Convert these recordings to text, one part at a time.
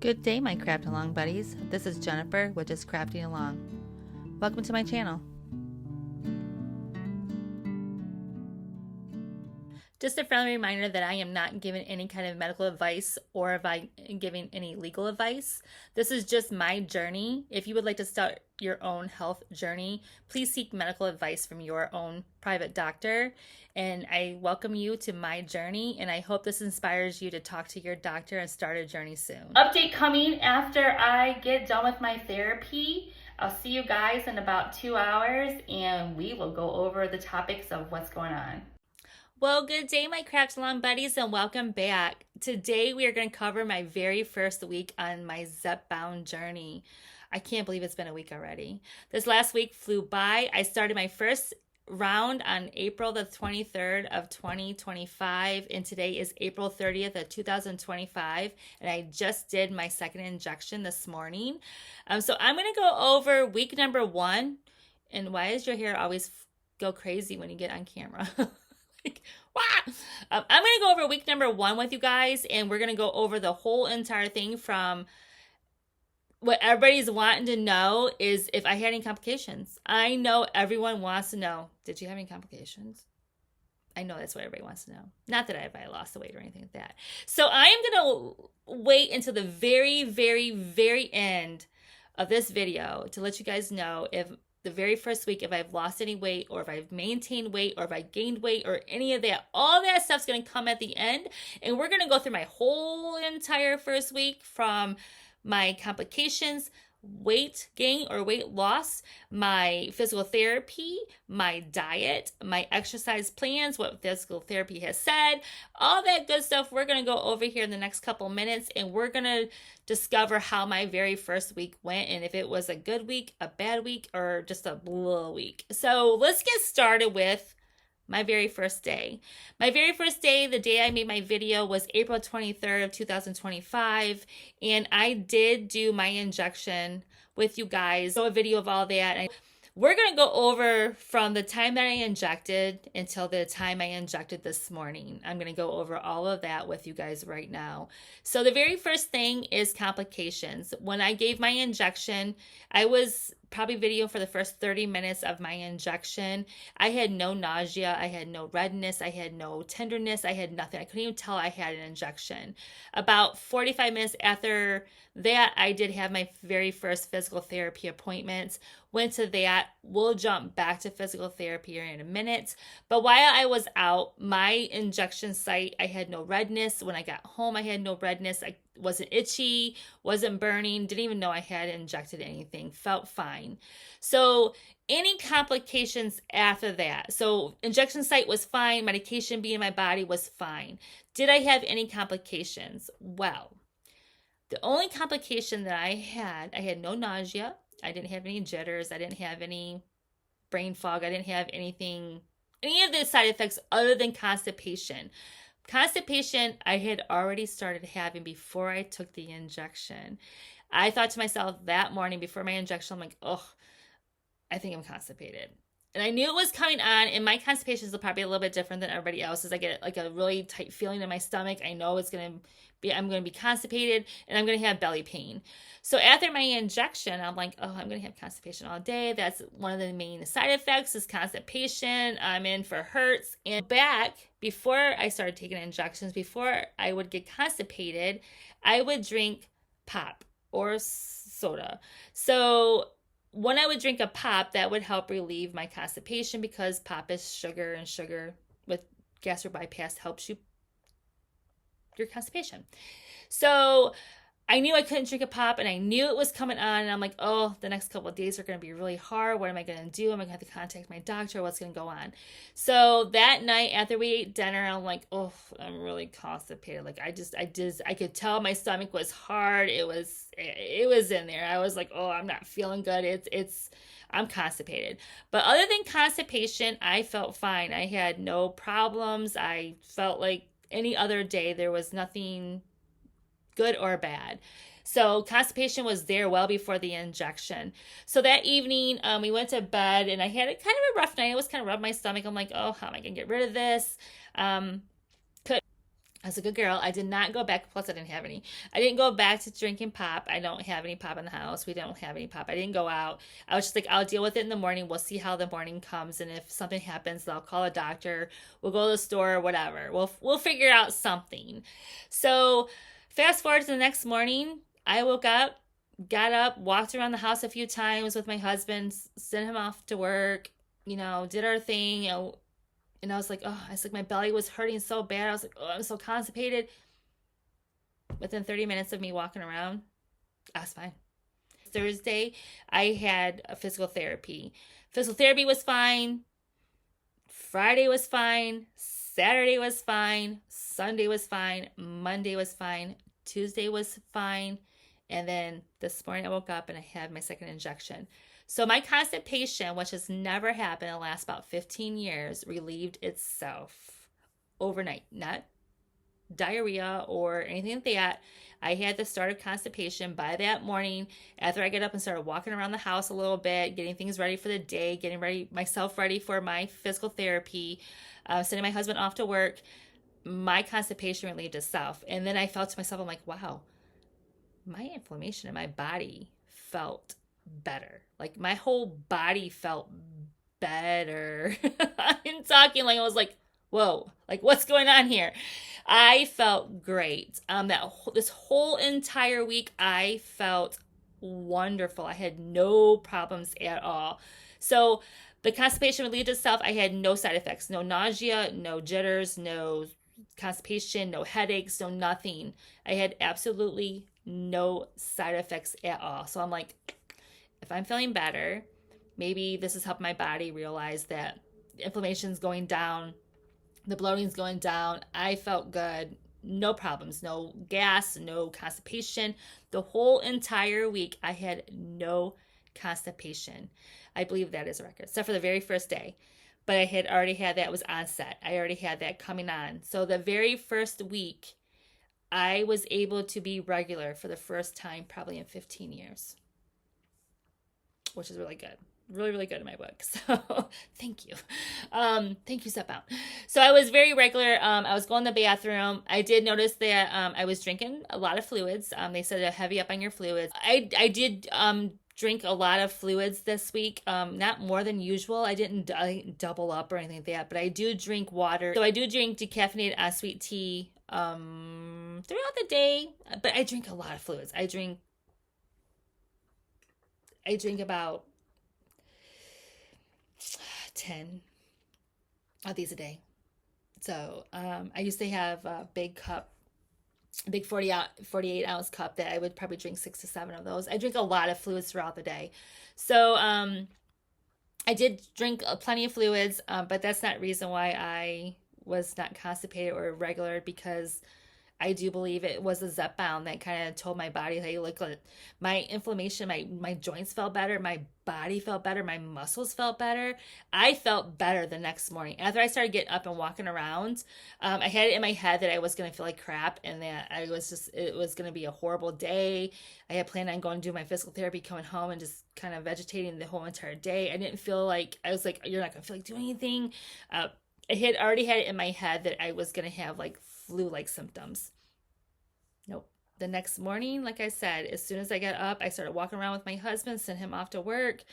Good day, my craft along buddies. This is Jennifer with Just Crafting Along. Welcome to my channel. Just a friendly reminder that I am not giving any kind of medical advice or if I'm giving any legal advice. This is just my journey. If you would like to start your own health journey, please seek medical advice from your own private doctor. And I welcome you to my journey, and I hope this inspires you to talk to your doctor and start a journey soon. Update coming after I get done with my therapy. I'll see you guys in about 2 hours, and we will go over the topics of what's going on. Well, good day, my craft along buddies, and welcome back. Today we are going to cover my very first week on my Zepbound journey. I can't believe it's been a week already. This last week flew by. I started my first round on April the 23rd of 2025, and today is April 30th of 2025, and I just did my second injection this morning. So I'm going to go over week number 1. And why does your hair always go crazy when you get on camera? I'm going to go over week number 1 with you guys, and we're going to go over the whole entire thing from what everybody's wanting to know is if I had any complications. I know everyone wants to know, did you have any complications? I know that's what everybody wants to know. Not that I lost the weight or anything like that. So I am going to wait until the very, very, very end of this video to let you guys know if the very first week, if I've lost any weight or if I've maintained weight or if I gained weight or any of that. All that stuff's going to come at the end. And we're going to go through my whole entire first week from my complications, weight gain or weight loss, my physical therapy, my diet, my exercise plans, what physical therapy has said, all that good stuff. We're going to go over here in the next couple minutes, and we're going to discover how my very first week went and if it was a good week, a bad week, or just a blah week. So let's get started with my very first day. My very first day, the day I made my video, was April 23rd of 2025, and I did do my injection with you guys. So a video of all that. We're going to go over from the time that I injected until the time I injected this morning. I'm going to go over all of that with you guys right now. So the very first thing is complications. When I gave my injection, I was probably videoing for the first 30 minutes of my injection. I had no nausea. I had no redness. I had no tenderness. I had nothing. I couldn't even tell I had an injection. About 45 minutes after that, I did have my very first physical therapy appointment. Went to that. We'll jump back to physical therapy in a minute. But while I was out, my injection site, I had no redness. When I got home, I had no redness. I wasn't itchy, wasn't burning, didn't even know I had injected anything, felt fine. So any complications after that? So injection site was fine, medication being in my body was fine. Did I have any complications? Well, the only complication that I had no nausea, I didn't have any jitters, I didn't have any brain fog, I didn't have any of the side effects other than constipation. Constipation, I had already started having before I took the injection. I thought to myself that morning before my injection, I'm like, oh, I think I'm constipated. And I knew it was coming on, and my constipation is probably a little bit different than everybody else's. I get like a really tight feeling in my stomach. I know I'm going to be constipated, and I'm going to have belly pain. So after my injection, I'm like, oh, I'm going to have constipation all day. That's one of the main side effects is constipation. I'm in for hurts. And back before I started taking injections, before I would get constipated, I would drink pop or soda. So when I would drink a pop, that would help relieve my constipation because pop is sugar, and sugar with gastric bypass helps your constipation. So I knew I couldn't drink a pop, and I knew it was coming on, and I'm like, oh, the next couple of days are going to be really hard. What am I going to do? Am I going to have to contact my doctor? What's going to go on? So that night after we ate dinner, I'm like, oh, I'm really constipated. Like I could tell my stomach was hard. It was in there. I was like, oh, I'm not feeling good. I'm constipated. But other than constipation, I felt fine. I had no problems. I felt like any other day. There was nothing good or bad. So constipation was there well before the injection. So that evening, we went to bed, and I had kind of a rough night. It was kind of rubbed my stomach. I'm like, oh, how am I going to get rid of this? I was a good girl. I did not go back. Plus, I didn't have any. I didn't go back to drinking pop. I don't have any pop in the house. We don't have any pop. I didn't go out. I was just like, I'll deal with it in the morning. We'll see how the morning comes, and if something happens, I'll call a doctor. We'll go to the store, whatever. We'll figure out something. So, fast forward to the next morning. I woke up, got up, walked around the house a few times with my husband, sent him off to work. Did our thing. And I was like, oh, I was like, my belly was hurting so bad. I was like, oh, I'm so constipated. Within 30 minutes of me walking around, I was fine. Thursday, I had a physical therapy. Physical therapy was fine. Friday was fine. Saturday was fine. Sunday was fine. Monday was fine. Tuesday was fine. And then this morning I woke up and I had my second injection. So my constipation, which has never happened in the last about 15 years, relieved itself overnight. Not diarrhea or anything like that. I had the start of constipation by that morning after I got up and started walking around the house a little bit, getting things ready for the day, getting myself ready for my physical therapy, sending my husband off to work. My constipation relieved itself. And then I felt to myself, I'm like, wow, my inflammation in my body felt better. Like my whole body felt better. I'm talking like I was like, whoa, like what's going on here? I felt great. This whole entire week I felt wonderful. I had no problems at all. So the constipation relieved itself. I had no side effects, no nausea, no jitters, no constipation, no headaches, no nothing. I had absolutely no side effects at all. So I'm like, if I'm feeling better, maybe this has helped my body realize that inflammation's going down, the bloating's going down. I felt good. No problems, no gas, no constipation. The whole entire week, I had no constipation. I believe that is a record, except for the very first day. But I had already had that, was onset. I already had that coming on. So the very first week, I was able to be regular for the first time probably in 15 years. Which is really good. Really, really good in my book. So thank you. Thank you, Zepbound. So I was very regular. I was going to the bathroom. I did notice that I was drinking a lot of fluids. They said heavy up on your fluids. I did drink a lot of fluids this week. Not more than usual. I didn't double up or anything like that, but I do drink water. So I do drink decaffeinated sweet tea throughout the day, but I drink a lot of fluids. I drink about 10 of these a day. So I used to have a big 48 ounce cup that I would probably drink 6 to 7 of those. I drink a lot of fluids throughout the day. So I did drink plenty of fluids, but that's not reason why I was not constipated or irregular, because I do believe it was a Zepbound that kind of told my body, hey, look, my inflammation, my joints felt better, my body felt better, my muscles felt better. I felt better the next morning. After I started getting up and walking around, I had it in my head that I was going to feel like crap and that it was going to be a horrible day. I had planned on going to do my physical therapy, coming home and just kind of vegetating the whole entire day. I didn't feel like, I was like, you're not going to feel like doing anything. I had already had it in my head that I was going to have like flu-like symptoms. Nope. The next morning, like I said, as soon as I got up, I started walking around with my husband, sent him off to work,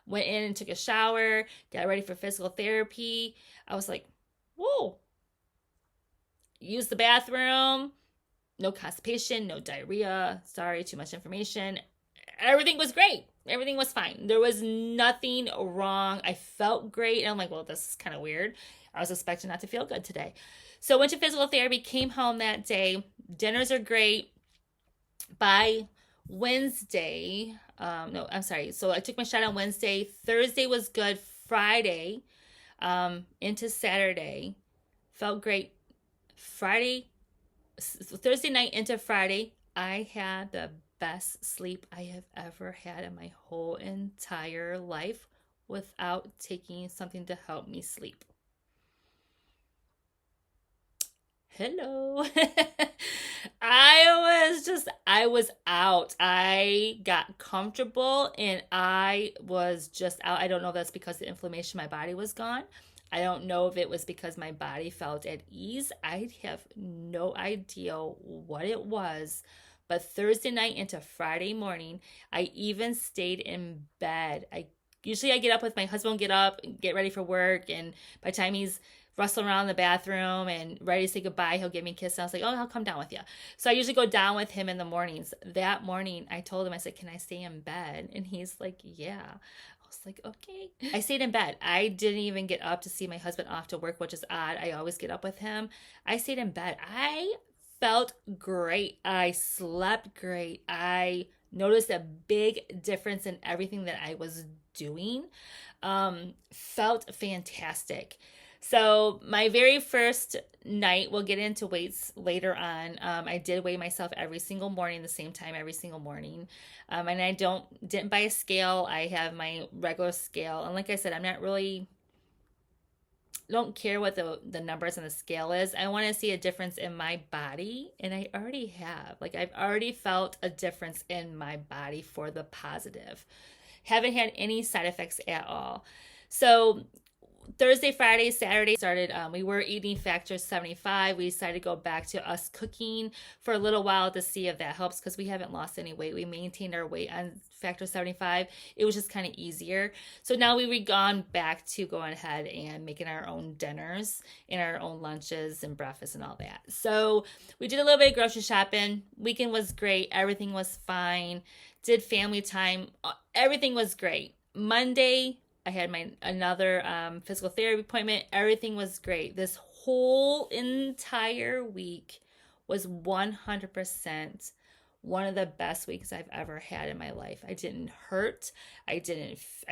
went in and took a shower, got ready for physical therapy. I was like, whoa. Used the bathroom, no constipation, no diarrhea. Sorry, too much information. Everything was great. Everything was fine. There was nothing wrong. I felt great. And I'm like, well, this is kind of weird. I was expecting not to feel good today. So went to physical therapy, came home that day. Dinners are great. By Wednesday, so I took my shot on Wednesday. Thursday was good. Friday into Saturday felt great. Thursday night into Friday, I had the best sleep I have ever had in my whole entire life without taking something to help me sleep. Hello. I was out. I got comfortable and I was just out. I don't know if that's because the inflammation in my body was gone. I don't know if it was because my body felt at ease. I have no idea what it was. But Thursday night into Friday morning, I even stayed in bed. I get up with my husband, get up, get ready for work, and by the time he's rustling around the bathroom and ready to say goodbye, he'll give me a kiss. And I was like, oh, I'll come down with you. So I usually go down with him in the mornings. That morning, I told him, I said, can I stay in bed? And he's like, yeah. I was like, okay. I stayed in bed. I didn't even get up to see my husband off to work, which is odd. I always get up with him. I stayed in bed. I felt great. I slept great. I noticed a big difference in everything that I was doing. Felt fantastic. So my very first night, we'll get into weights later on. I did weigh myself every single morning, the same time every single morning. And I didn't buy a scale. I have my regular scale. And like I said, don't care what the numbers on the scale is. I want to see a difference in my body. And I already have. Like, I've already felt a difference in my body for the positive. Haven't had any side effects at all. So Thursday, Friday, Saturday started, we were eating factor 75. We decided to go back to us cooking for a little while to see if that helps, because we haven't lost any weight. We maintained our weight on factor 75. It was just kind of easier. So now we've gone back to going ahead and making our own dinners and our own lunches and breakfast and all that. So we did a little bit of grocery shopping. Weekend was great. Everything was fine. Did family time. Everything was great. Monday, I had another physical therapy appointment. Everything was great. This whole entire week was 100% one of the best weeks I've ever had in my life. I didn't hurt. I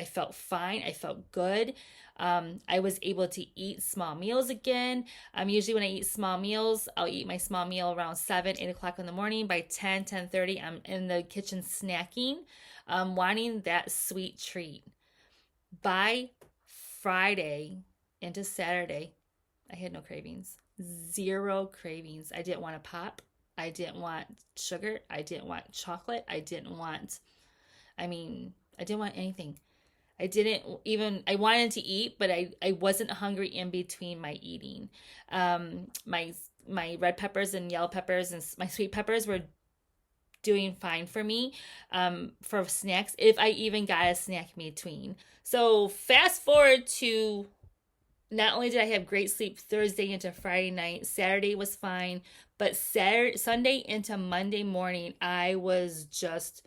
felt fine. I felt good. I was able to eat small meals again. Usually when I eat small meals, I'll eat my small meal around 7, 8 o'clock in the morning. By 10:30, I'm in the kitchen snacking, wanting that sweet treat. By Friday into Saturday, I had no cravings. 0 cravings. I didn't want to pop. I didn't want sugar. I didn't want chocolate. I didn't want anything. I wanted to eat, but I wasn't hungry in between my eating. My red peppers and yellow peppers and my sweet peppers were doing fine for me for snacks, if I even got a snack in between. So fast forward to, not only did I have great sleep Thursday into Friday night, Saturday was fine, but Sunday into Monday morning, I was just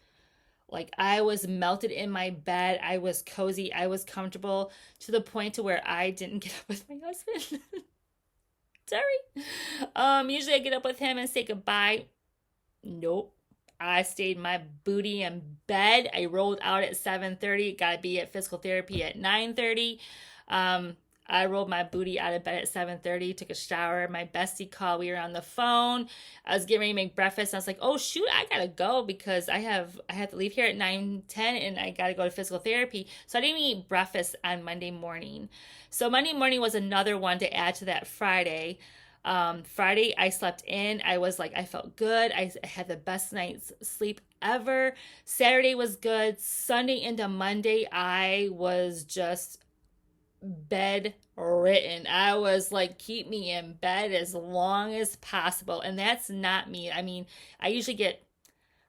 like, I was melted in my bed. I was cozy. I was comfortable, to the point to where I didn't get up with my husband. Sorry. Usually I get up with him and say goodbye. Nope. I stayed my booty in bed. I rolled out at 7:30. Got to be at physical therapy at 9:30. I rolled my booty out of bed at 7:30, took a shower. My bestie called. We were on the phone. I was getting ready to make breakfast. I was like, oh, shoot, I got to go because I have to leave here at 9:10 and I got to go to physical therapy. So I didn't eat breakfast on Monday morning. So Monday morning was another one to add to that Friday. Friday, I slept in. I felt good. I had the best night's sleep ever. Saturday was good. Sunday into Monday, I was just bedridden. I was like, keep me in bed as long as possible. And that's not me. I usually get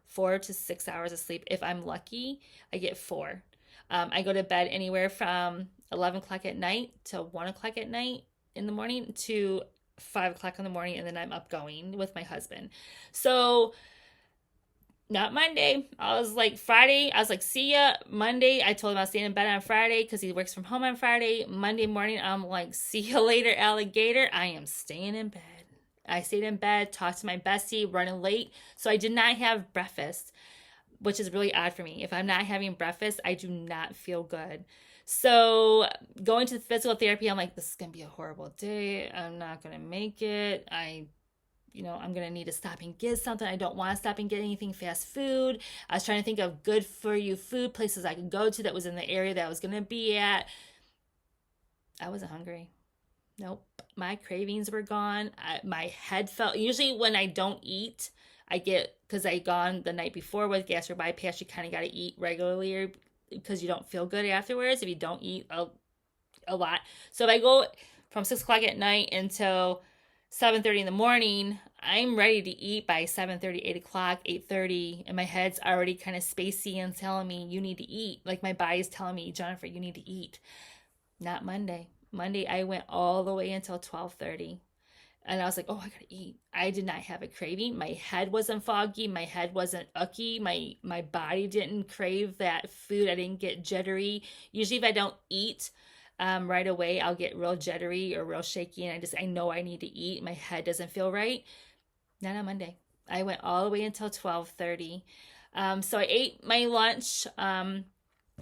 4 to 6 hours of sleep. If I'm lucky, I get 4. I go to bed anywhere from 11 o'clock at night to 1 o'clock at night in the morning to 5 o'clock in the morning, and then I'm up going with my husband. So not Monday. I was like, Friday, I was like, see ya. Monday, I told him I was staying in bed on Friday because he works from home on Friday. Monday morning, I'm like, see you later, alligator. I am staying in bed. I stayed in bed, talked to my bestie, running late. So I did not have breakfast, which is really odd for me. If I'm not having breakfast, I do not feel good. So going to the physical therapy, I'm like, this is going to be a horrible day. I'm not going to make it. I'm going to need to stop and get something. I don't want to stop and get anything fast food. I was trying to think of good for you food places I could go to that was in the area that I was going to be at. I wasn't hungry. Nope. My cravings were gone. My head felt, usually when I don't eat, because I gone the night before with gastric bypass, you kind of got to eat regularly because you don't feel good afterwards if you don't eat a lot. So if I go from 6 o'clock at night until 7:30 in the morning, I'm ready to eat by 7:30, 8 o'clock, 8:30, and my head's already kind of spacey and telling me you need to eat. Like my body's telling me, Jennifer, you need to eat. Not Monday. Monday I went all the way until 12:30. And I was like, oh, I gotta eat. I did not have a craving. My head wasn't foggy. My head wasn't ucky. My body didn't crave that food. I didn't get jittery. Usually if I don't eat right away, I'll get real jittery or real shaky. And I know I need to eat. My head doesn't feel right. Not on Monday. I went all the way until 12:30. So I ate my lunch.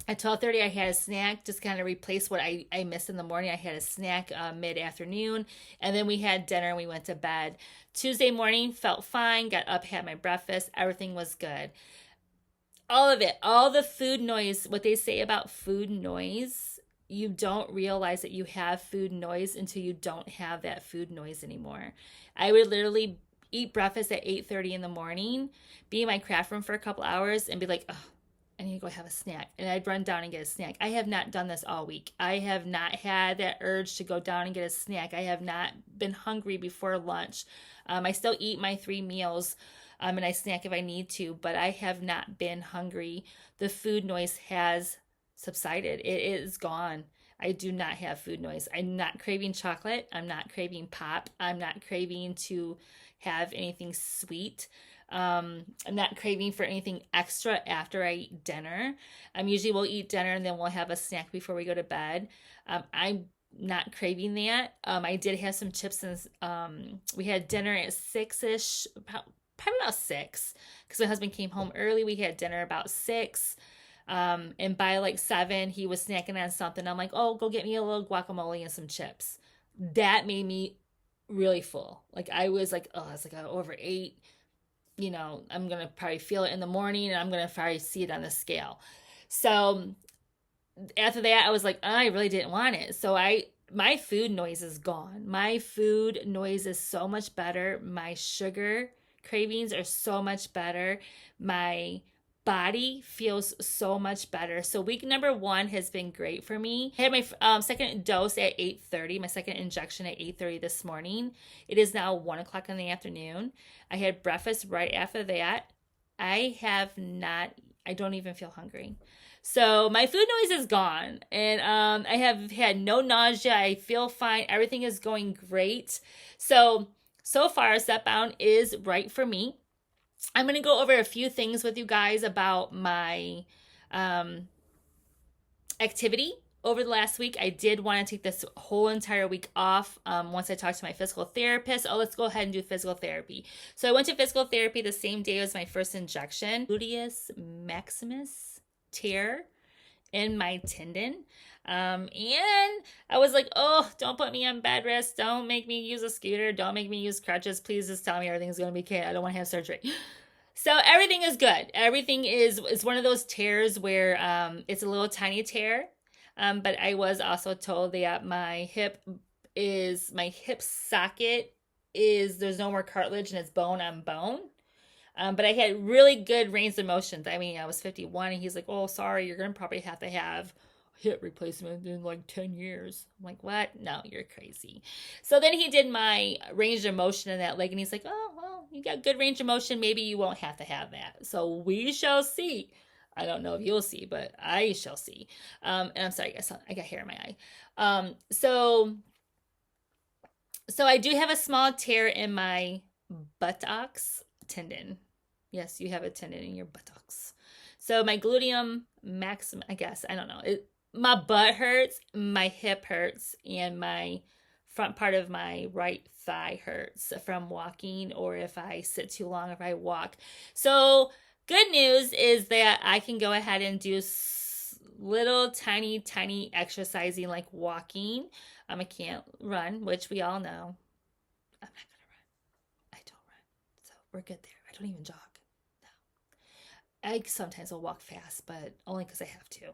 At 12:30 I had a snack, just kind of replace what I missed in the morning. I had a snack mid-afternoon, and then we had dinner and we went to bed. Tuesday morning felt fine, got up, had my breakfast, everything was good. All of it, all the food noise, what they say about food noise, you don't realize that you have food noise until you don't have that food noise anymore. I would literally eat breakfast at 8:30 in the morning, be in my craft room for a couple hours and be like, oh, I need to go have a snack. And I'd run down and get a snack. I have not done this all week. I have not had that urge to go down and get a snack. I have not been hungry before lunch. I still eat my 3 meals and I snack if I need to, but I have not been hungry. The food noise has subsided. It is gone. I do not have food noise. I'm not craving chocolate. I'm not craving pop. I'm not craving to have anything sweet. I'm not craving for anything extra after I eat dinner. Usually we'll eat dinner and then we'll have a snack before we go to bed. I'm not craving that. I did have some chips and we had dinner at 6-ish, probably about 6, because my husband came home early. We had dinner about 6. And by like 7, he was snacking on something. I'm like, oh, go get me a little guacamole and some chips. That made me really full. Like I was like, oh, it's like over 8. I'm going to probably feel it in the morning and I'm going to probably see it on the scale. So after that, I was like, oh, I really didn't want it. So my food noise is gone. My food noise is so much better. My sugar cravings are so much better. My body feels so much better. So week number 1 has been great for me. I had my second dose at 8:30, my second injection at 8:30 this morning. It is now 1 o'clock in the afternoon. I had breakfast right after that. I don't even feel hungry. So my food noise is gone and I have had no nausea. I feel fine. Everything is going great. So far Zepbound is right for me. I'm going to go over a few things with you guys about my activity over the last week. I did want to take this whole entire week off once I talked to my physical therapist. Oh, let's go ahead and do physical therapy. So I went to physical therapy the same day as my first injection. Gluteus maximus tear in my tendon. And I was like, oh, don't put me on bed rest. Don't make me use a scooter. Don't make me use crutches. Please just tell me everything's going to be okay. I don't want to have surgery. So everything is good. Everything is one of those tears where it's a little tiny tear. But I was also told that my hip socket there's no more cartilage and it's bone on bone. But I had really good range of motions. I was 51 and he's like, oh, sorry, you're going to probably have to have hip replacement in like 10 years. I'm like, what? No, you're crazy. So then he did my range of motion in that leg and he's like, oh, well, you got good range of motion. Maybe you won't have to have that. So we shall see. I don't know if you'll see, but I shall see. And I'm sorry, I got hair in my eye. So I do have a small tear in my buttocks tendon. Yes, you have a tendon in your buttocks. So my gluteum maximus, I guess, I don't know. My butt hurts, my hip hurts, and my front part of my right thigh hurts from walking or if I sit too long, if I walk. So good news is that I can go ahead and do little tiny exercising like walking. I can't run, which we all know. I'm not going to run. I don't run. So we're good there. I don't even jog. No. I sometimes will walk fast, but only because I have to.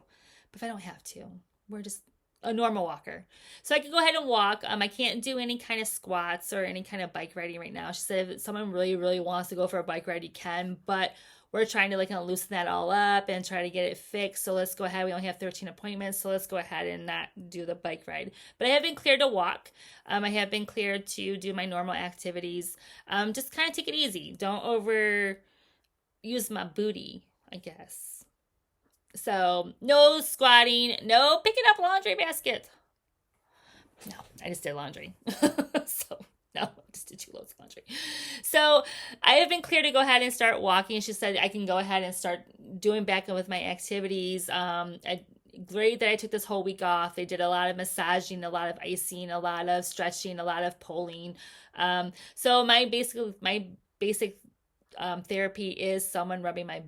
But if I don't have to, we're just a normal walker. So I can go ahead and walk. I can't do any kind of squats or any kind of bike riding right now. She said if someone really, really wants to go for a bike ride, you can. But we're trying to like kind of loosen that all up and try to get it fixed. So let's go ahead. We only have 13 appointments, so let's go ahead and not do the bike ride. But I have been cleared to walk. I have been cleared to do my normal activities. Just kind of take it easy. Don't overuse my booty, I guess. So no squatting, no picking up laundry basket. No, I just did laundry. So no, I just did 2 loads of laundry. So I have been clear to go ahead and start walking. She said I can go ahead and start doing back with my activities. Great that I took this whole week off. They did a lot of massaging, a lot of icing, a lot of stretching, a lot of pulling. So my basic therapy is someone rubbing my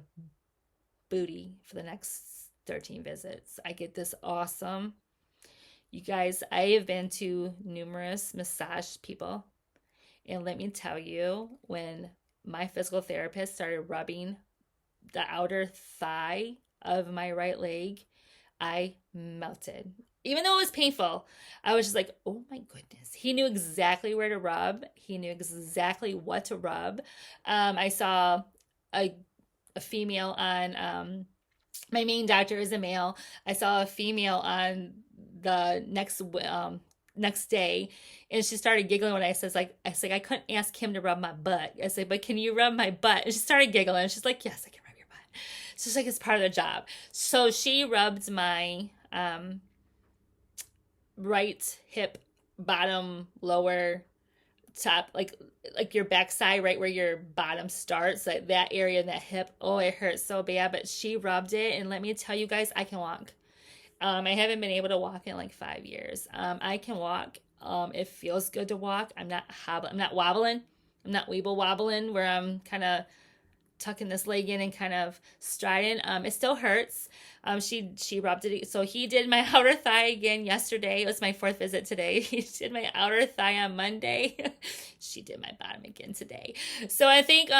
booty for the next 13 visits. I get this awesome. You guys, I have been to numerous massage people, and let me tell you, when my physical therapist started rubbing the outer thigh of my right leg, I melted. Even though it was painful, I was just like, oh my goodness. He knew exactly where to rub. He knew exactly what to rub. I saw a female on, my main doctor is a male. I saw a female on the next day, and she started giggling when I said I couldn't ask him to rub my butt. I said, but can you rub my butt? And she started giggling. She's like, yes, I can rub your butt. She's like, it's part of the job. So she rubbed my right hip, bottom, lower, top, like your backside, right where your bottom starts, like that area in that hip. Oh, it hurts so bad, but she rubbed it, and let me tell you guys, I can walk. I haven't been able to walk in like 5 years. I can walk. It feels good to walk. I'm not wobbling. I'm not weeble wobbling where I'm kind of tucking this leg in and kind of striding. It still hurts. She rubbed it. So he did my outer thigh again yesterday. It was my 4th visit today. He did my outer thigh on Monday. She did my bottom again today. So I think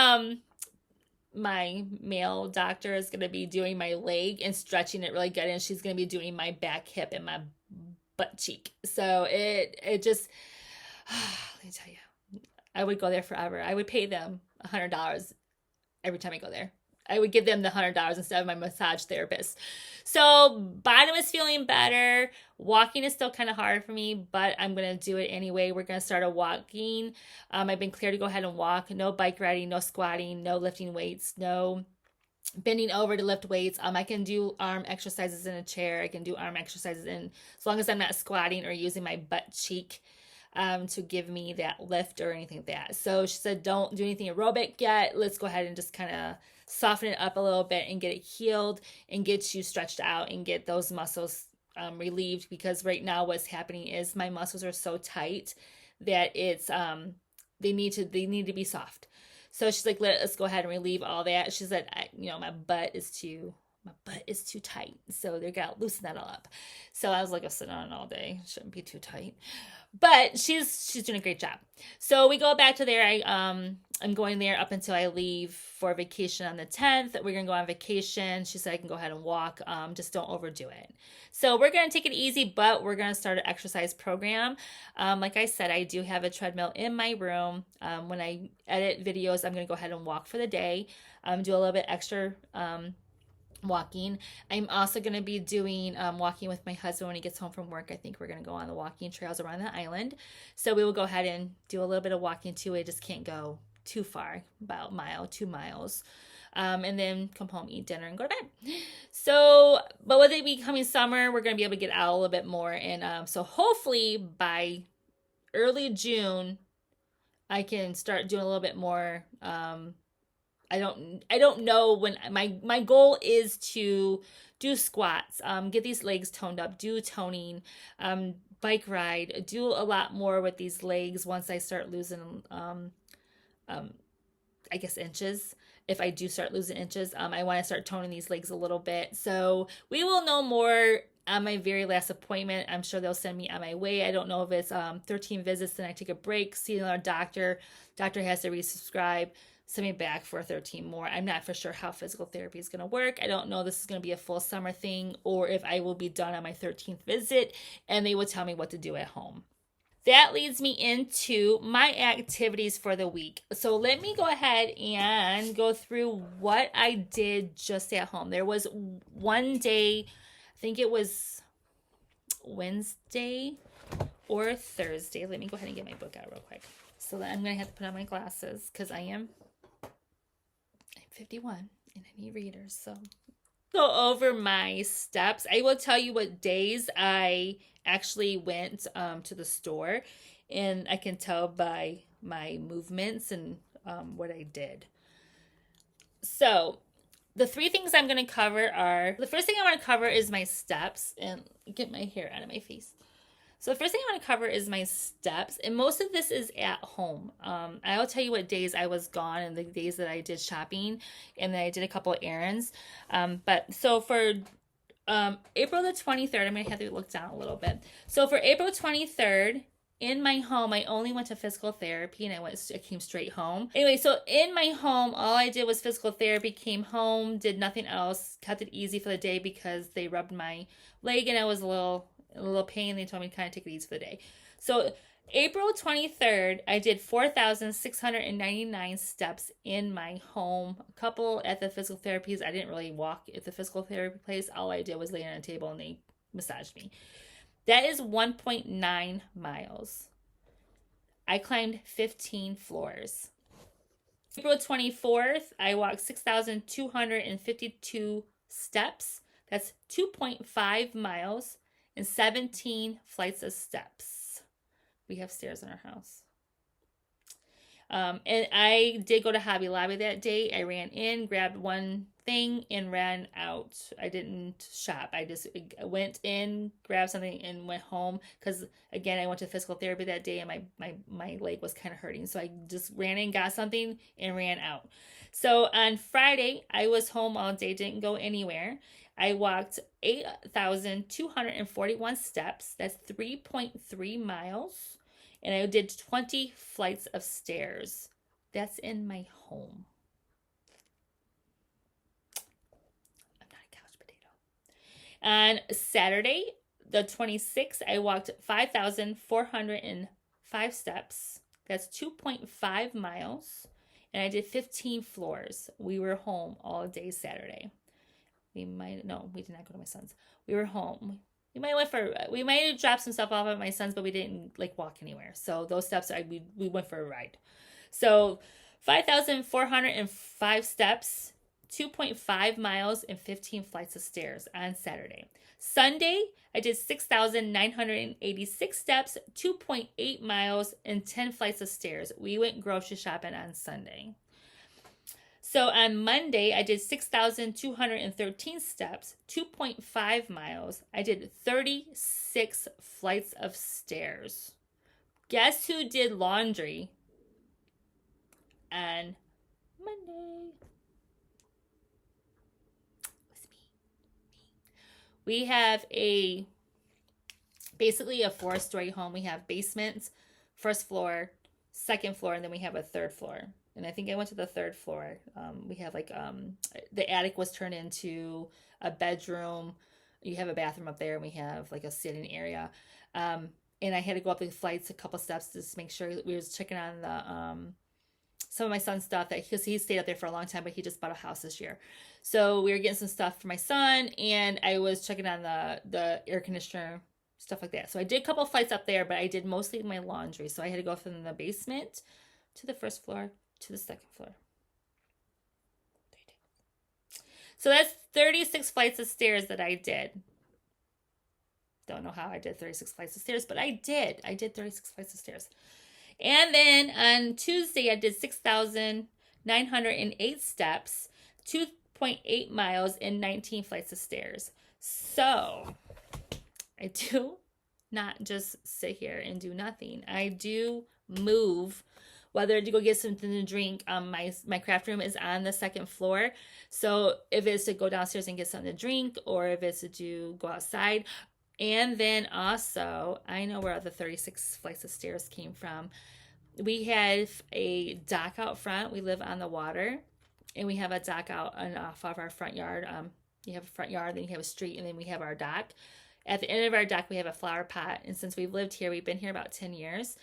my male doctor is going to be doing my leg and stretching it really good, and she's going to be doing my back hip and my butt cheek. So it just, let me tell you, I would go there forever. I would pay them $100 every time I go there. I would give them the $100 instead of my massage therapist. So bottom is feeling better. Walking is still kind of hard for me, but I'm going to do it anyway. We're going to start a walking. I've been cleared to go ahead and walk. No bike riding, no squatting, no lifting weights, no bending over to lift weights. I can do arm exercises in a chair. I can do arm exercises as long as I'm not squatting or using my butt cheek to give me that lift or anything like that. So she said, don't do anything aerobic yet. Let's go ahead and just kind of soften it up a little bit and get it healed and get you stretched out and get those muscles relieved, because right now what's happening is my muscles are so tight that it's they need to be soft. So she's like, let us go ahead and relieve all that. She said, my butt is too tight, so they got to loosen that all up. So I was like, I'll sit on it all day. Shouldn't be too tight. But she's doing a great job. So we go back to there. I'm going there up until I leave for vacation on the 10th. We're going to go on vacation. She said I can go ahead and walk. Just don't overdo it. So we're going to take it easy, but we're going to start an exercise program. Like I said, I do have a treadmill in my room. When I edit videos, I'm going to go ahead and walk for the day. Do a little bit extra walking. I'm also going to be doing walking with my husband when he gets home from work. I think we're going to go on the walking trails around the island. So we will go ahead and do a little bit of walking too. I just can't go too far, about a mile, 2 miles. And then come home, eat dinner, and go to bed. So, but with it becoming summer, we're going to be able to get out a little bit more. And so hopefully by early June, I can start doing a little bit more I don't know when. My goal is to do squats, get these legs toned up, do toning, bike ride, do a lot more with these legs once I start losing, I guess, inches. If I do start losing inches, I want to start toning these legs a little bit. So we will know more on my very last appointment. I'm sure they'll send me on my way. I don't know if it's 13 visits, then I take a break, see another doctor. Doctor has to resubscribe, send me back for 13 more. I'm not for sure how physical therapy is going to work. I don't know if this is going to be a full summer thing or if I will be done on my 13th visit and they will tell me what to do at home. that leads me into my activities for the week. So let me go ahead and go through what I did just at home. There was one day, I think it was Wednesday or Thursday. Let me go ahead and get my book out real quick. So that I'm going to have to put on my glasses because I'm 51 and I need readers. So go over my steps. I will tell you what days I actually went to the store, and I can tell by my movements and what I did. So the three things I'm going to cover are, the first thing I want to cover is my steps, and get my hair out of my face. So the first thing I want to cover is my steps, and most of this is at home. I'll tell you what days I was gone and the days that I did shopping, and then I did a couple of errands. But so for April the 23rd, I'm going to have to look down a little bit. So for April 23rd, in my home, I only went to physical therapy, and I came straight home. Anyway, so in my home, all I did was physical therapy, came home, did nothing else, kept it easy for the day because they rubbed my leg and I was a little pain. They told me to kind of take it easy for the day. So April 23rd, I did 4,699 steps in my home. A couple at the physical therapies. I didn't really walk at the physical therapy place. All I did was lay on a table and they massaged me. That is 1.9 miles. I climbed 15 floors. April 24th, I walked 6,252 steps. That's 2.5 miles and 17 flights of steps. We have stairs in our house. And I did go to Hobby Lobby that day. I ran in, grabbed one thing, and ran out. I didn't shop. I just went in, grabbed something, and went home. Because, again, I went to physical therapy that day, and my leg was kind of hurting. So I just ran in, got something, and ran out. So on Friday, I was home all day, didn't go anywhere. I walked 8,241 steps. That's 3.3 miles. And I did 20 flights of stairs. That's in my home. I'm not a couch potato. On Saturday, the 26th, I walked 5,405 steps. That's 2.5 miles. And I did 15 floors. We were home all day Saturday. We did not go to my son's. We were home. We might have dropped some stuff off at my son's, but we didn't walk anywhere. So those steps, we went for a ride. So 5,405 steps, 2.5 miles, and 15 flights of stairs on Saturday. Sunday, I did 6,986 steps, 2.8 miles, and 10 flights of stairs. We went grocery shopping on Sunday. So on Monday, I did 6,213 steps, 2.5 miles. I did 36 flights of stairs. Guess who did laundry on Monday? It was me. We have basically a 4-story home. We have basements, first floor, second floor, and then we have a third floor. And I think I went to the third floor. We have the attic was turned into a bedroom. You have a bathroom up there, and we have a sitting area. And I had to go up the flights a couple steps to just make sure that we was checking on the some of my son's stuff because he stayed up there for a long time, but he just bought a house this year. So we were getting some stuff for my son, and I was checking on the air conditioner, stuff like that. So I did a couple flights up there, but I did mostly my laundry. So I had to go from the basement to the first floor to the second floor. So that's 36 flights of stairs that I did. Don't know how I did 36 flights of stairs, but I did. I did 36 flights of stairs. And then on Tuesday, I did 6,908 steps, 2.8 miles, and 19 flights of stairs. So I do not just sit here and do nothing. I do move. Whether to go get something to drink, my craft room is on the second floor. So if it's to go downstairs and get something to drink, or if it's to go outside. And then also, I know where the 36 flights of stairs came from. We have a dock out front. We live on the water, and we have a dock out and off of our front yard. You have a front yard, then you have a street, and then we have our dock. At the end of our deck, we have a flower pot. And since we've lived here, we've been here about 10 years.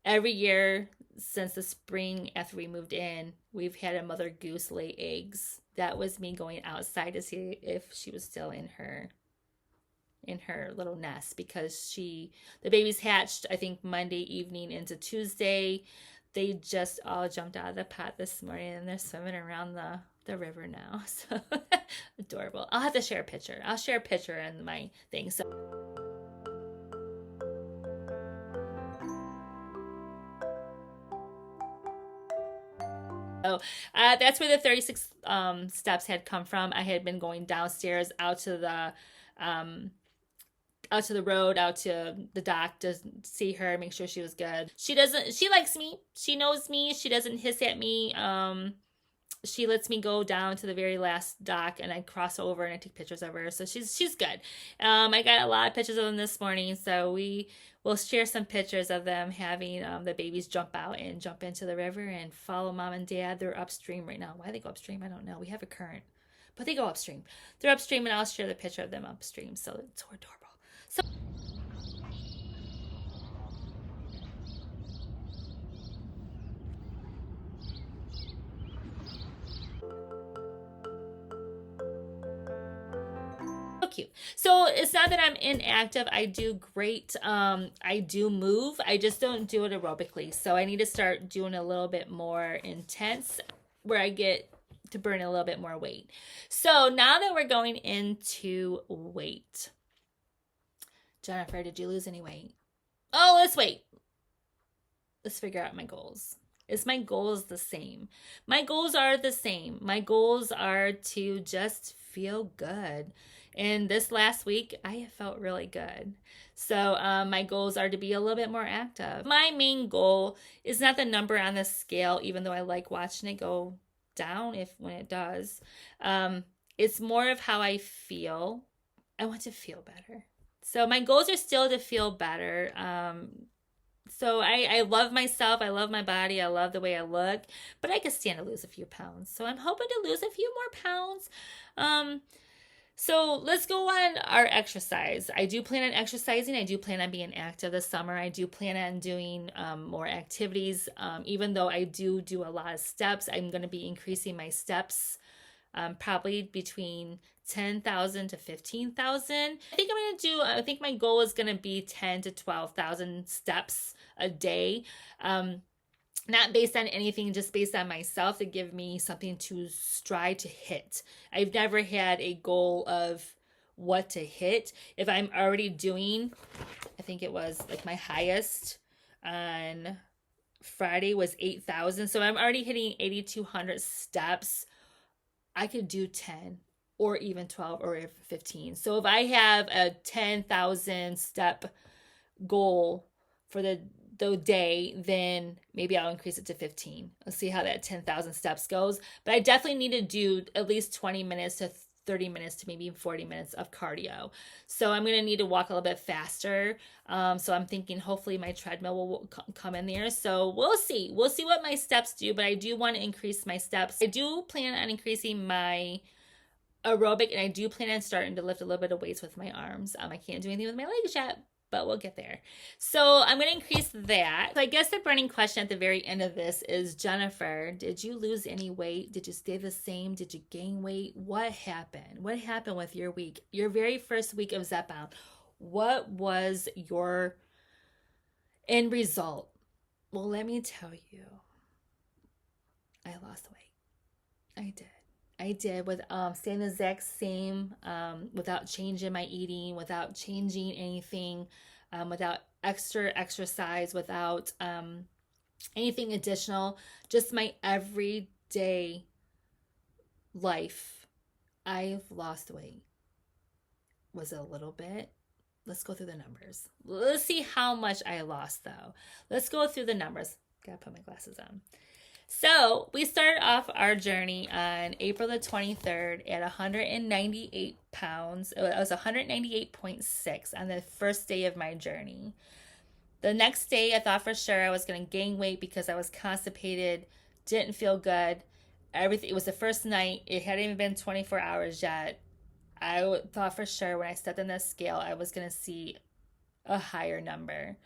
Every year since the spring after we moved in, we've had a mother goose lay eggs. That was me going outside to see if she was still in her little nest, because the babies hatched, I think, Monday evening into Tuesday. They just all jumped out of the pot this morning and they're swimming around the river now. So adorable. I'll have to share a picture. I'll share a picture in my thing. So that's where the 36 steps had come from. I had been going downstairs out to the road, out to the dock to see her, make sure she was good. She likes me. She knows me. She doesn't hiss at me. She lets me go down to the very last dock and I cross over and I take pictures of her. So she's good. I got a lot of pictures of them this morning. So we will share some pictures of them having the babies jump out and jump into the river and follow mom and dad. They're upstream right now. Why they go upstream, I don't know. We have a current, but they go upstream. They're upstream and I'll share the picture of them upstream. So it's so adorable. So cute. So it's not that I'm inactive. I do great. I do move. I just don't do it aerobically. So I need to start doing a little bit more intense where I get to burn a little bit more weight. So now that we're going into weight, Jennifer, did you lose any weight? Oh, let's wait. Let's figure out my goals. Is my goals the same? My goals are the same. My goals are to just feel good. And this last week, I have felt really good. So my goals are to be a little bit more active. My main goal is not the number on the scale, even though I like watching it go down when it does. It's more of how I feel. I want to feel better. So my goals are still to feel better. So I love myself. I love my body. I love the way I look. But I could stand to lose a few pounds. So I'm hoping to lose a few more pounds. So let's go on our exercise. I do plan on exercising. I do plan on being active this summer. I do plan on doing more activities. Even though I do a lot of steps, I'm going to be increasing my steps probably between 10,000 to 15,000. I think my goal is going to be 10 to 12,000 steps a day. Not based on anything, just based on myself, to give me something to strive to hit. I've never had a goal of what to hit. If I'm already doing, I think it was like my highest on Friday was 8,000. So I'm already hitting 8,200 steps. I could do 10 or even 12 or even 15. So if I have a 10,000 step goal for the day, then maybe I'll increase it to 15. Let's see how that 10,000 steps goes. But I definitely need to do at least 20 minutes to 30 minutes to maybe 40 minutes of cardio. So I'm going to need to walk a little bit faster. So I'm thinking hopefully my treadmill will come in there. So we'll see. We'll see what my steps do, but I do want to increase my steps. I do plan on increasing my aerobic, and I do plan on starting to lift a little bit of weights with my arms. I can't do anything with my legs yet, but we'll get there. So I'm going to increase that. So I guess the burning question at the very end of this is, Jennifer, did you lose any weight? Did you stay the same? Did you gain weight? What happened? What happened with your week? Your very first week of Zepbound. What was your end result? Well, let me tell you, I lost weight. I did with staying the exact same, without changing my eating, without changing anything, without extra exercise, without anything additional, just my everyday life. I've lost weight. Was it a little bit? Let's go through the numbers. Let's see how much I lost though. Let's go through the numbers. Gotta put my glasses on. So we started off our journey on April the 23rd at 198 pounds. It was 198.6 on the first day of my journey. The next day, I thought for sure I was going to gain weight because I was constipated, didn't feel good. Everything. It was the first night. It hadn't even been 24 hours yet. I thought for sure when I stepped on the scale, I was going to see a higher number.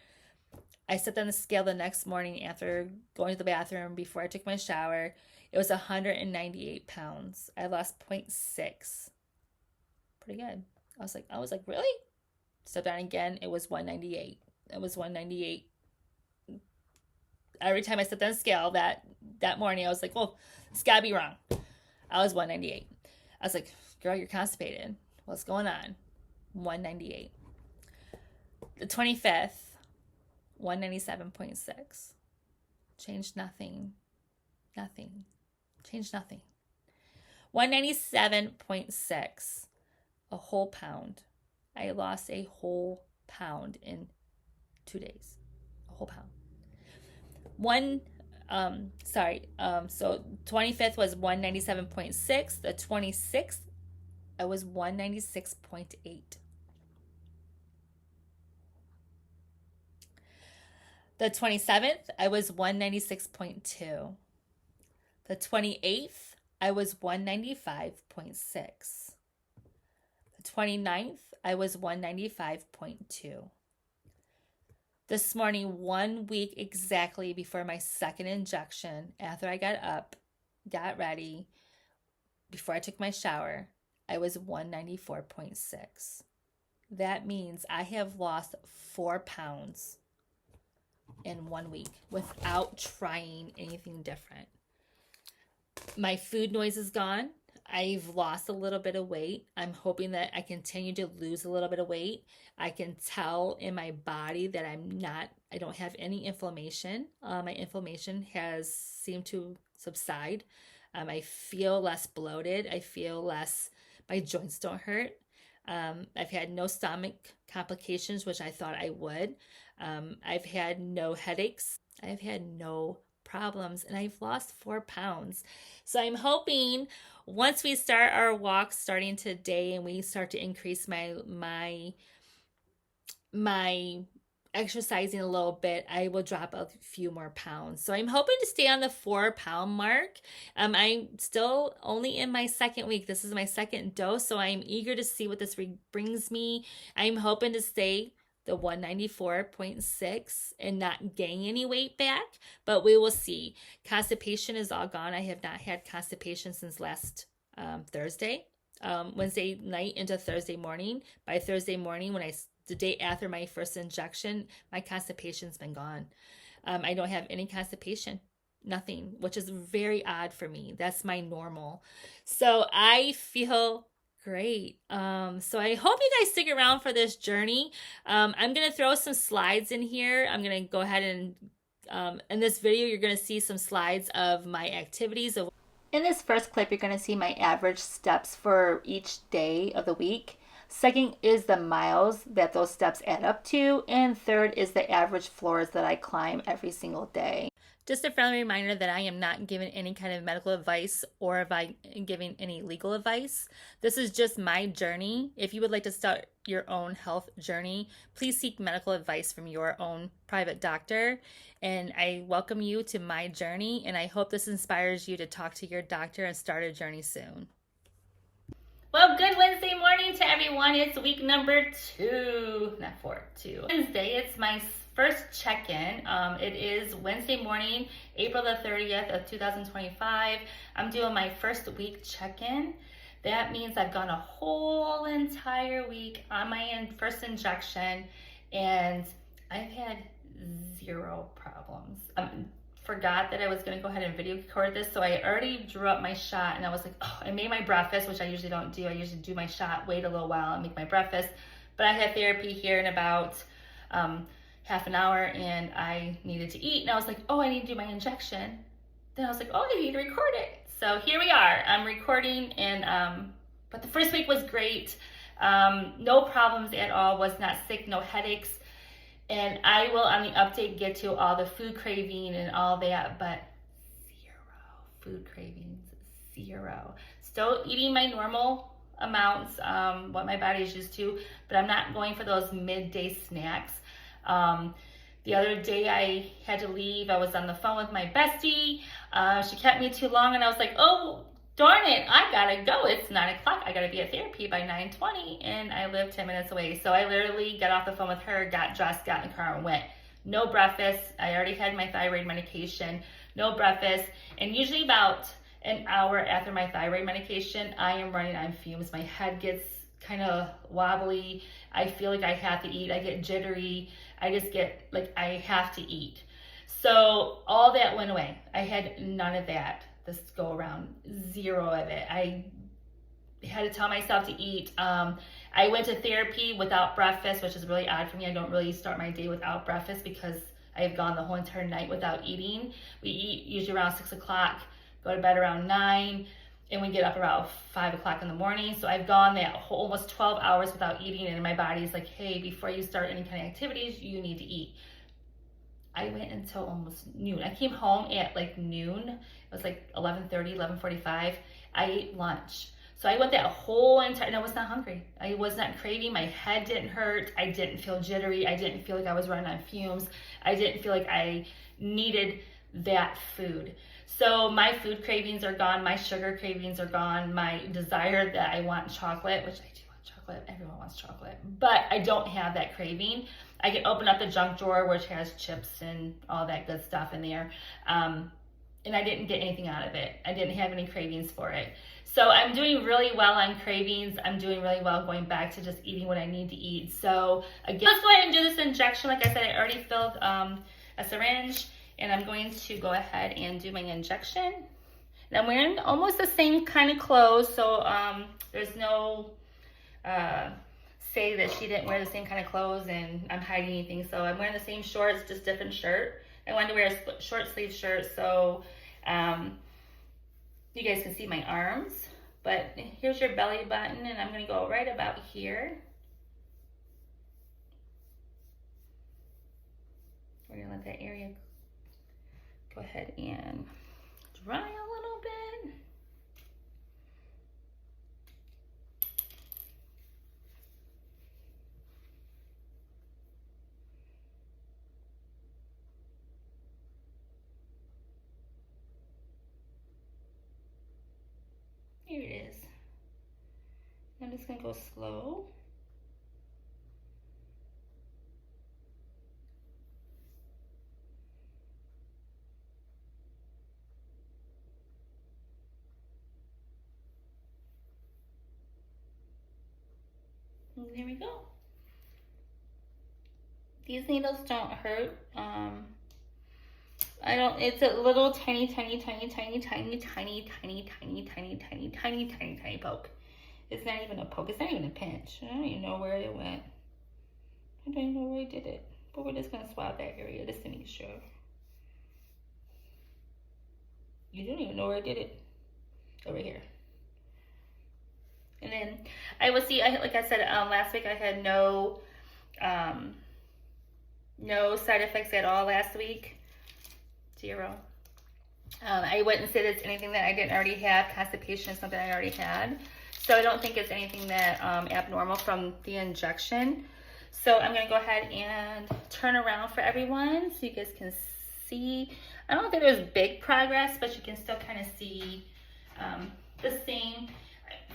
I stepped on the scale the next morning after going to the bathroom before I took my shower. It was 198 pounds. I lost 0.6. Pretty good. I was like, really? Stepped down again. It was 198. It was 198. Every time I stepped on the scale that morning, I was like, well, it's gotta be wrong. I was 198. I was like, girl, you're constipated. What's going on? 198. The 25th, 197.6. Changed nothing. Nothing. Changed nothing. 197.6. A whole pound. I lost a whole pound in 2 days. A whole pound. So 25th was 197.6. The 26th, I was 196.8. The 27th, I was 196.2. The 28th, I was 195.6. The 29th, I was 195.2. This morning, 1 week exactly before my second injection, after I got up, got ready, before I took my shower, I was 194.6. That means I have lost 4 pounds in 1 week without trying anything different. My food noise is gone. I've lost a little bit of weight. I'm hoping that I continue to lose a little bit of weight. I can tell in my body that I don't have any inflammation. My inflammation has seemed to subside. I feel less bloated. I feel less, my joints don't hurt. I've had no stomach complications, which I thought I would. I've had no headaches. I've had no problems, and I've lost 4 pounds. So I'm hoping once we start our walk starting today and we start to increase my exercising a little bit, I will drop a few more pounds. So I'm hoping to stay on the 4 pound mark. I'm still only in my second week. This is my second dose, so I'm eager to see what this brings me. I'm hoping to stay the 194.6 and not gain any weight back, but we will see. Constipation is all gone. I have not had constipation since last Thursday, Wednesday night into Thursday morning. By Thursday morning, the day after my first injection, my constipation's been gone. I don't have any constipation, nothing, which is very odd for me. That's my normal. So I feel great. So I hope you guys stick around for this journey. I'm going to throw some slides in here. I'm going to go ahead and in this video, you're going to see some slides of my activities. In this first clip, you're going to see my average steps for each day of the week. Second is the miles that those steps add up to. And third is the average floors that I climb every single day. Just a friendly reminder that I am not giving any kind of medical advice or if I'm giving any legal advice. This is just my journey. If you would like to start your own health journey, please seek medical advice from your own private doctor. And I welcome you to my journey, and I hope this inspires you to talk to your doctor and start a journey soon. Well, good Wednesday morning to everyone. It's week number 2, not 4, 2. Wednesday, it's my first check-in. It is Wednesday morning, April the 30th of 2025. I'm doing my first week check-in. That means I've gone a whole entire week on my first injection, and I've had 0 problems. Forgot that I was going to go ahead and video record this, so I already drew up my shot, and I was like, I made my breakfast, which I usually don't do. I usually do my shot, wait a little while, and make my breakfast. But I had therapy here in about half an hour, and I needed to eat, and I was like, I need to do my injection. Then I was like, I need to record it. So here we are. I'm recording, and but the first week was great. No problems at all. Was not sick. No headaches. And I will, on the update, get to all the food craving and all that, but 0 food cravings, 0. Still eating my normal amounts, what my body is used to, but I'm not going for those midday snacks. The other day I had to leave. I was on the phone with my bestie. She kept me too long, and I was like, darn it, I gotta go. It's 9 o'clock. I gotta be at therapy by 9:20, and I live 10 minutes away. So I literally got off the phone with her, got dressed, got in the car, and went. No breakfast. I already had my thyroid medication. No breakfast. And usually about an hour after my thyroid medication, I am running on fumes. My head gets kind of wobbly. I feel like I have to eat. I get jittery. I just get like I have to eat. So all that went away. I had none of that this go around, zero of it. I had to tell myself to eat. I went to therapy without breakfast, which is really odd for me. I don't really start my day without breakfast because I've gone the whole entire night without eating. We eat usually around 6 o'clock, go to bed around 9, and we get up around 5 o'clock in the morning. So I've gone that whole, almost 12 hours without eating, and my body's like, hey, before you start any kind of activities, you need to eat. I went until almost noon. I came home at like noon. It was like 11:30, 11:45. I ate lunch. So I went that whole entire, and I was not hungry. I was not craving. My head didn't hurt. I didn't feel jittery. I didn't feel like I was running on fumes. I didn't feel like I needed that food. So my food cravings are gone. My sugar cravings are gone. My desire that I want chocolate, which I do want chocolate. Everyone wants chocolate. But I don't have that craving. I can open up the junk drawer, which has chips and all that good stuff in there. And I didn't get anything out of it. I didn't have any cravings for it. So I'm doing really well on cravings. I'm doing really well going back to just eating what I need to eat. So again, let's go ahead and do this injection. Like I said, I already filled a syringe, and I'm going to go ahead and do my injection. And I'm wearing almost the same kind of clothes, so there's no say that she didn't wear the same kind of clothes and I'm hiding anything. So I'm wearing the same shorts, just different shirt. I wanted to wear a short sleeve shirt so you guys can see my arms. But here's your belly button, and I'm going to go right about here. We're going to let that area go ahead and dry a little bit. Here it is. I'm just gonna go slow. And there we go. These needles don't hurt. I don't, it's a little tiny poke. It's not even a poke, it's not even a pinch. I don't even know where it went. I don't even know where I did it. But we're just gonna swab that area just to make sure. You don't even know where I did it. Over here. And then I will see, like I said, last week I had no side effects at all last week. 0. I wouldn't say that's anything that I didn't already have. Constipation is something I already had. So I don't think it's anything that abnormal from the injection. So I'm going to go ahead and turn around for everyone so you guys can see. I don't think there's big progress, but you can still kind of see the same.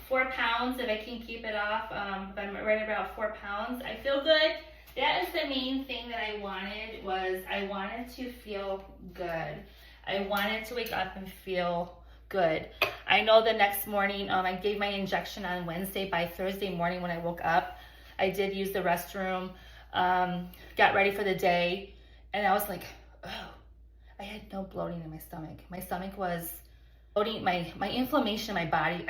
4 pounds, if I can keep it off. If I'm right about 4 pounds, I feel good. That is the main thing that I wanted, was I wanted to feel good. I wanted to wake up and feel good. I know the next morning, I gave my injection on Wednesday. By Thursday morning when I woke up, I did use the restroom, got ready for the day, and I was like, oh, I had no bloating in my stomach. My stomach was bloating, my inflammation in my body,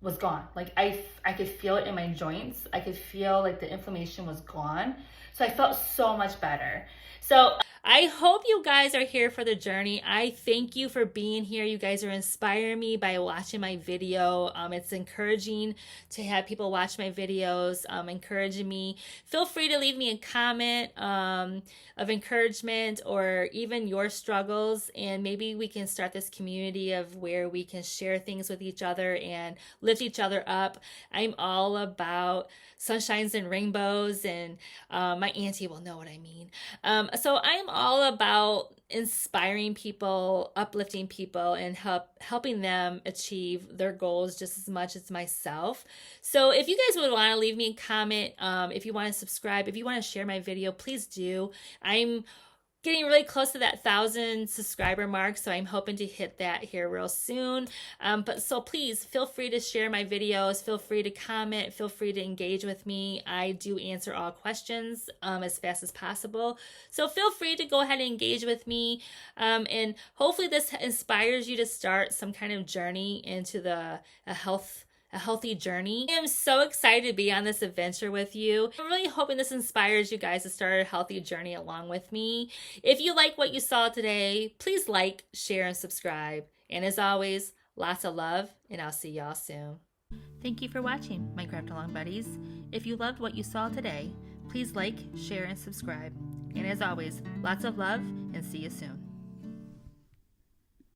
was gone. Like I could feel it in my joints. I could feel like the inflammation was gone. So I felt so much better. So I hope you guys are here for the journey. I thank you for being here. You guys are inspiring me by watching my video. It's encouraging to have people watch my videos, encouraging me. Feel free to leave me a comment of encouragement or even your struggles, and maybe we can start this community of where we can share things with each other and lift each other up. I'm all about sunshines and rainbows, and my auntie will know what I mean. So I'm all about inspiring people, uplifting people, and helping them achieve their goals just as much as myself. So if you guys would want to leave me a comment, if you want to subscribe, if you want to share my video, please do. I'm getting really close to that 1,000 subscriber mark, so I'm hoping to hit that here real soon. But so please feel free to share my videos, feel free to comment, feel free to engage with me. I do answer all questions as fast as possible, so feel free to go ahead and engage with me, and hopefully this inspires you to start some kind of journey into a healthy journey. I am so excited to be on this adventure with you. I'm really hoping this inspires you guys to start a healthy journey along with me. If you like what you saw today, please like, share, and subscribe. And as always, lots of love, and I'll see y'all soon. Thank you for watching, my Craft Along buddies. If you loved what you saw today, please like, share, and subscribe. And as always, lots of love, and see you soon.